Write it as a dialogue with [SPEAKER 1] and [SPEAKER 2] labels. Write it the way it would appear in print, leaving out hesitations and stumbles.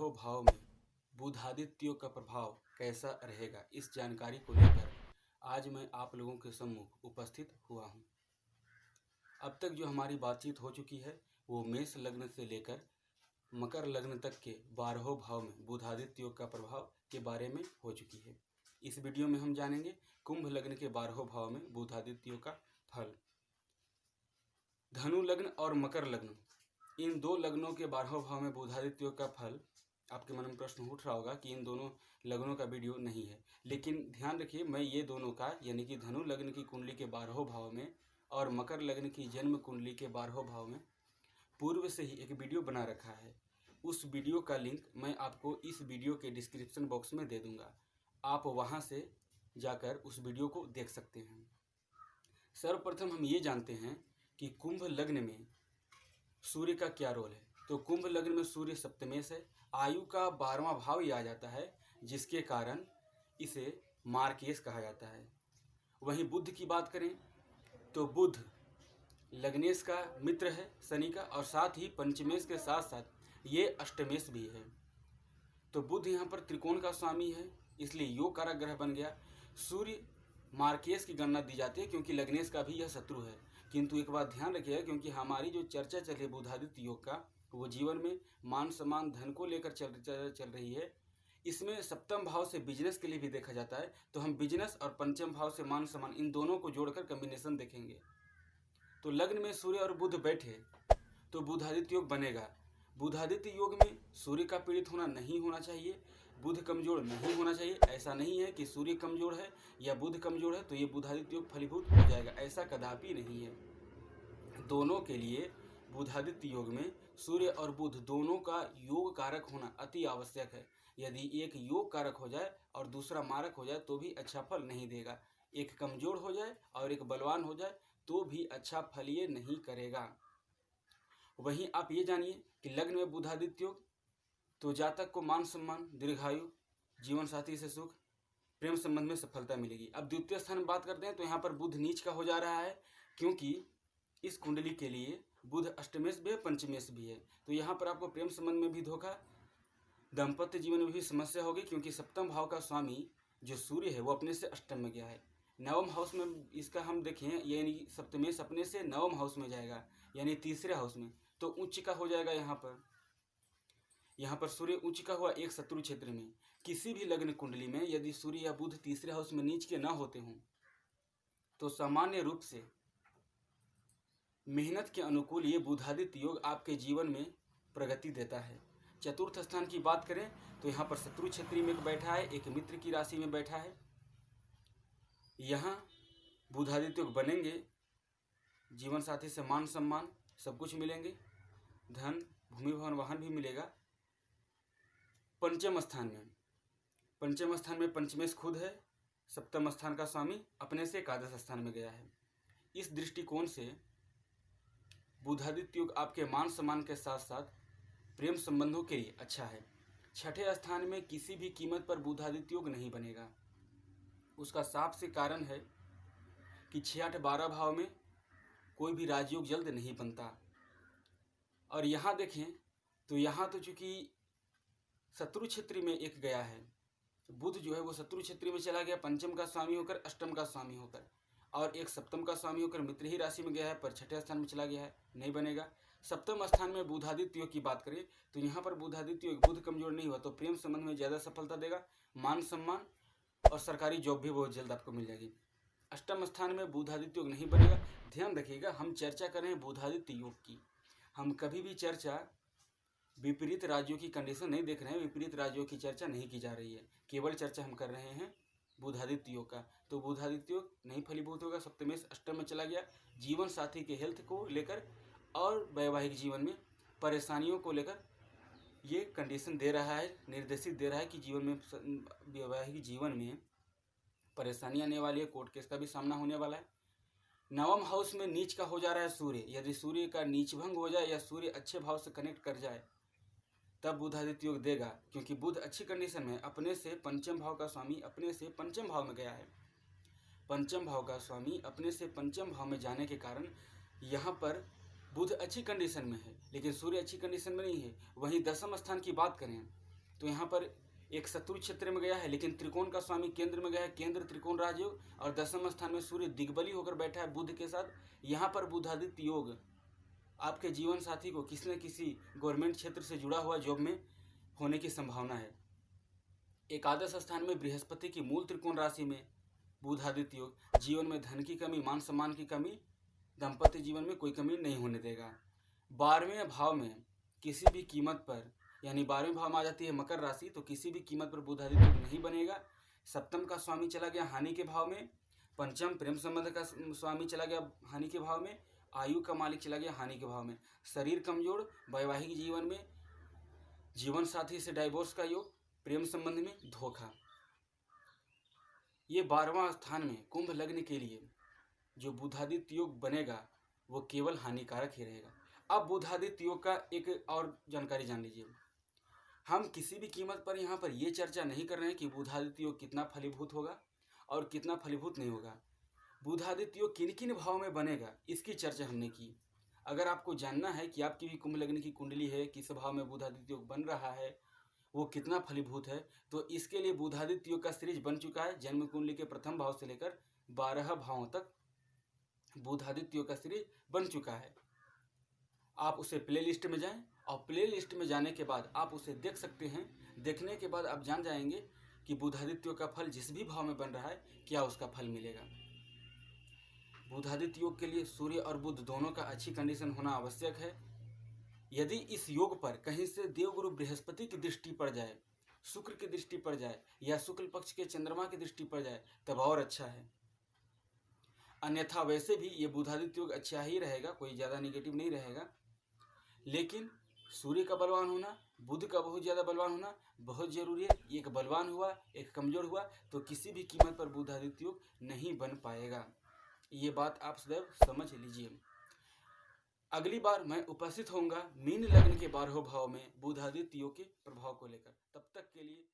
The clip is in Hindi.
[SPEAKER 1] 12 भाव में बुधादित्य योग का प्रभाव कैसा रहेगा, इस जानकारी को लेकर आज मैं आप लोगों के सम्मुख उपस्थित हुआ हूँ। अब तक जो हमारी बातचीत हो चुकी है वो मेष लग्न से लेकर मकर लग्न तक के 12 भाव में बुधादित्य योग का प्रभाव के बारे में हो चुकी है। इस वीडियो में हम जानेंगे कुंभ लग्न के 12 भाव में बुधादित्य योग का फल। धनु लग्न और मकर लग्न, इन दो लग्नों के 12 भाव में बुधादित्य योग का फल। आपके मन में प्रश्न उठ रहा होगा कि इन दोनों लग्नों का वीडियो नहीं है, लेकिन ध्यान रखिए, मैं ये दोनों का यानी कि धनु लग्न की कुंडली के 12 भाव में और मकर लग्न की जन्म कुंडली के 12 भाव में पूर्व से ही एक वीडियो बना रखा है। उस वीडियो का लिंक मैं आपको इस वीडियो के डिस्क्रिप्शन बॉक्स में दे दूंगा, आप वहां से जाकर उस वीडियो को देख सकते हैं। सर्वप्रथम हम ये जानते हैं कि कुंभ लग्न में सूर्य का क्या रोल है। तो कुंभ लग्न में सूर्य सप्तमेश है, आयु का 12वां भाव ही आ जाता है, जिसके कारण इसे मार्केश कहा जाता है। वहीं बुध की बात करें तो बुध लग्नेश का मित्र है शनि का, और साथ ही पंचमेश के साथ साथ ये अष्टमेश भी है। तो बुध यहाँ पर त्रिकोण का स्वामी है, इसलिए योग कारक ग्रह बन गया। सूर्य मार्केश की गणना दी जाती है क्योंकि लग्नेश का भी यह शत्रु है। किंतु एक बात ध्यान रखिएगा, क्योंकि हमारी जो चर्चा चल रही है बुधादित्य योग का, वो जीवन में मान सम्मान धन को लेकर चल रही है। इसमें सप्तम भाव से बिजनेस के लिए भी देखा जाता है, तो हम बिजनेस और पंचम भाव से मान सम्मान इन दोनों को जोड़कर कम्बिनेशन देखेंगे। तो लग्न में सूर्य और बुध बैठे तो बुधादित्य योग बनेगा। बुधादित्य योग में सूर्य का पीड़ित होना नहीं होना चाहिए, बुध कमजोर नहीं होना चाहिए। ऐसा नहीं है कि सूर्य कमजोर है या बुध कमजोर है तो ये बुधादित्य योग फलीभूत हो जाएगा, ऐसा कदापि नहीं है। दोनों के लिए बुधादित्य योग में सूर्य और बुध दोनों का योग कारक होना अति आवश्यक है। यदि एक योग कारक हो जाए और दूसरा मारक हो जाए तो भी अच्छा फल नहीं देगा। एक कमजोर हो जाए और एक बलवान हो जाए तो भी अच्छा फल ये नहीं करेगा। वहीं आप ये जानिए कि लग्न में बुधादित्य योग तो जातक को मान सम्मान, दीर्घायु, जीवन साथी से सुख, प्रेम संबंध में सफलता मिलेगी। अब द्वितीय स्थान में बात करते हैं तो यहाँ पर बुध नीच का हो जा रहा है, क्योंकि इस कुंडली के लिए बुध अष्टमेश भी है, पंचमेश भी है। तो यहाँ पर आपको प्रेम संबंध में भी धोखा, दाम्पत्य जीवन में भी समस्या होगी, क्योंकि सप्तम भाव का स्वामी जो सूर्य है वो अपने से अष्टम में गया है। नवम हाउस में इसका हम देखें, यानी सप्तमेश अपने से नवम हाउस में जाएगा, यानी तीसरे हाउस में, तो उच्च का हो जाएगा। यहाँ पर सूर्य उच्च का हुआ एक शत्रु क्षेत्र में। किसी भी लग्न कुंडली में यदि सूर्य या बुध तीसरे हाउस में नीच के न होते हों तो सामान्य रूप से मेहनत के अनुकूल ये बुधादित्य योग आपके जीवन में प्रगति देता है। चतुर्थ स्थान की बात करें तो यहाँ पर शत्रु क्षेत्र में बैठा है, एक मित्र की राशि में बैठा है। यहाँ बुधादित्य योग बनेंगे, जीवन साथी से मान सम्मान सब कुछ मिलेंगे, धन, भूमि, भवन, वाहन भी मिलेगा। पंचम स्थान में पंचमेश खुद है, सप्तम स्थान का स्वामी अपने से एकादश स्थान में गया है। इस दृष्टिकोण से बुधादित्य योग आपके मान सम्मान के साथ साथ प्रेम संबंधों के लिए अच्छा है। छठे स्थान में किसी भी कीमत पर बुधादित्य योग नहीं बनेगा। उसका साफ से कारण है कि 6, 8, 12 भाव में कोई भी राजयोग जल्द नहीं बनता। और यहाँ देखें तो यहाँ तो चूंकि शत्रु क्षेत्र में एक गया है, बुध जो है वो शत्रु क्षेत्र में चला गया, पंचम का स्वामी होकर, अष्टम का स्वामी होकर, और एक सप्तम का स्वामी होकर मित्र ही राशि में गया है, पर छठे स्थान में चला गया है, नहीं बनेगा। सप्तम स्थान में बुधादित्य योग की बात करें तो यहाँ पर बुधादित्य योग, बुध कमजोर नहीं हुआ तो प्रेम संबंध में ज़्यादा सफलता देगा, मान सम्मान और सरकारी जॉब भी बहुत जल्द आपको मिल जाएगी। अष्टम स्थान में बुधादित्य योग नहीं बनेगा। ध्यान रखिएगा, हम चर्चा कर रहे हैं बुधादित्य योग की, हम कभी भी चर्चा विपरीत राज्यों की कंडीशन नहीं देख रहे हैं, विपरीत राज्यों की चर्चा नहीं की जा रही है, केवल चर्चा हम कर रहे हैं बुधादित्य योग का। तो बुधादित्य योग नहीं फलीभूत होगा, सप्तमेश अष्टम में चला गया, जीवन साथी के हेल्थ को लेकर और वैवाहिक जीवन में परेशानियों को लेकर ये कंडीशन दे रहा है, निर्देशित दे रहा है कि जीवन में, वैवाहिक जीवन में परेशानी आने वाली है, कोर्ट केस का भी सामना होने वाला है। नवम हाउस में नीच का हो जा रहा है सूर्य, यदि सूर्य का नीच भंग हो जाए या सूर्य अच्छे भाव से कनेक्ट कर जाए तब बुधादित्य योग देगा, क्योंकि बुध अच्छी कंडीशन में अपने से पंचम भाव का स्वामी अपने से पंचम भाव में गया है। पंचम भाव का स्वामी अपने से पंचम भाव में जाने के कारण यहाँ पर बुध अच्छी कंडीशन में है, लेकिन सूर्य अच्छी कंडीशन में नहीं है। वहीं दसम स्थान की बात करें तो यहाँ पर एक शत्रु क्षेत्र में गया है, लेकिन त्रिकोण का स्वामी केंद्र में गया है, केंद्र त्रिकोण राजयोग, और 10वें स्थान में सूर्य दिग्बली होकर बैठा है बुध के साथ। यहाँ पर बुधादित्य योग आपके जीवन साथी को किसी न किसी गवर्नमेंट क्षेत्र से जुड़ा हुआ जॉब में होने की संभावना है। एकादश स्थान में बृहस्पति की मूल त्रिकोण राशि में बुधादित्य योग जीवन में धन की कमी, मान सम्मान की कमी, दाम्पत्य जीवन में कोई कमी नहीं होने देगा। 12वें भाव में किसी भी कीमत पर, यानी 12वें भाव में आ जाती है मकर राशि, तो किसी भी कीमत पर बुधादित्य योग नहीं बनेगा। सप्तम का स्वामी चला गया हानि के भाव में, पंचम प्रेम संबंध का स्वामी चला गया हानि के भाव में, आयु का मालिक चला गया हानि के भाव में। शरीर कमजोर, वैवाहिक जीवन में जीवन साथी से डाइवोर्स का योग, प्रेम संबंध में धोखा। ये 12वां स्थान में कुंभ लग्न के लिए जो बुधादित्य योग बनेगा वो केवल हानिकारक ही रहेगा। अब बुधादित्य योग का एक और जानकारी जान लीजिए। हम किसी भी कीमत पर यहाँ पर ये चर्चा नहीं कर रहे हैं कि बुधादित्य योग कितना फलीभूत होगा और कितना फलीभूत नहीं होगा। बुधादित्य योग किन किन भाव में बनेगा इसकी चर्चा हमने की। अगर आपको जानना है कि आपकी भी कुंभ लग्न की कुंडली है, किस भाव में बुधादित्य योग बन रहा है, वो कितना फलीभूत है, तो इसके लिए बुधादित्य योग का सीरीज बन चुका है। जन्म कुंडली के प्रथम भाव से लेकर 12 भावों तक बुधादित्य योग का सीरीज बन चुका है। आप उसे प्ले लिस्ट में जाएं और प्ले लिस्ट में जाने के बाद आप उसे देख सकते हैं। देखने के बाद आप जान जाएंगे कि बुधादित्य योग का फल जिस भी भाव में बन रहा है क्या उसका फल मिलेगा। बुधादित्य योग के लिए सूर्य और बुध दोनों का अच्छी कंडीशन होना आवश्यक है। यदि इस योग पर कहीं से देवगुरु बृहस्पति की दृष्टि पड़ जाए, शुक्र की दृष्टि पड़ जाए या शुक्ल पक्ष के चंद्रमा की दृष्टि पड़ जाए तब और अच्छा है। अन्यथा वैसे भी ये बुधादित्य योग अच्छा ही रहेगा, कोई ज़्यादा निगेटिव नहीं रहेगा। लेकिन सूर्य का बलवान होना, बुध का बहुत ज़्यादा बलवान होना बहुत ज़रूरी है। एक बलवान हुआ, एक कमज़ोर हुआ तो किसी भी कीमत पर बुधादित्य योग नहीं बन पाएगा। ये बात आप सदैव समझ लीजिए। अगली बार मैं उपस्थित होऊंगा मीन लग्न के 12वें भाव में बुधादित्य योग के प्रभाव को लेकर। तब तक के लिए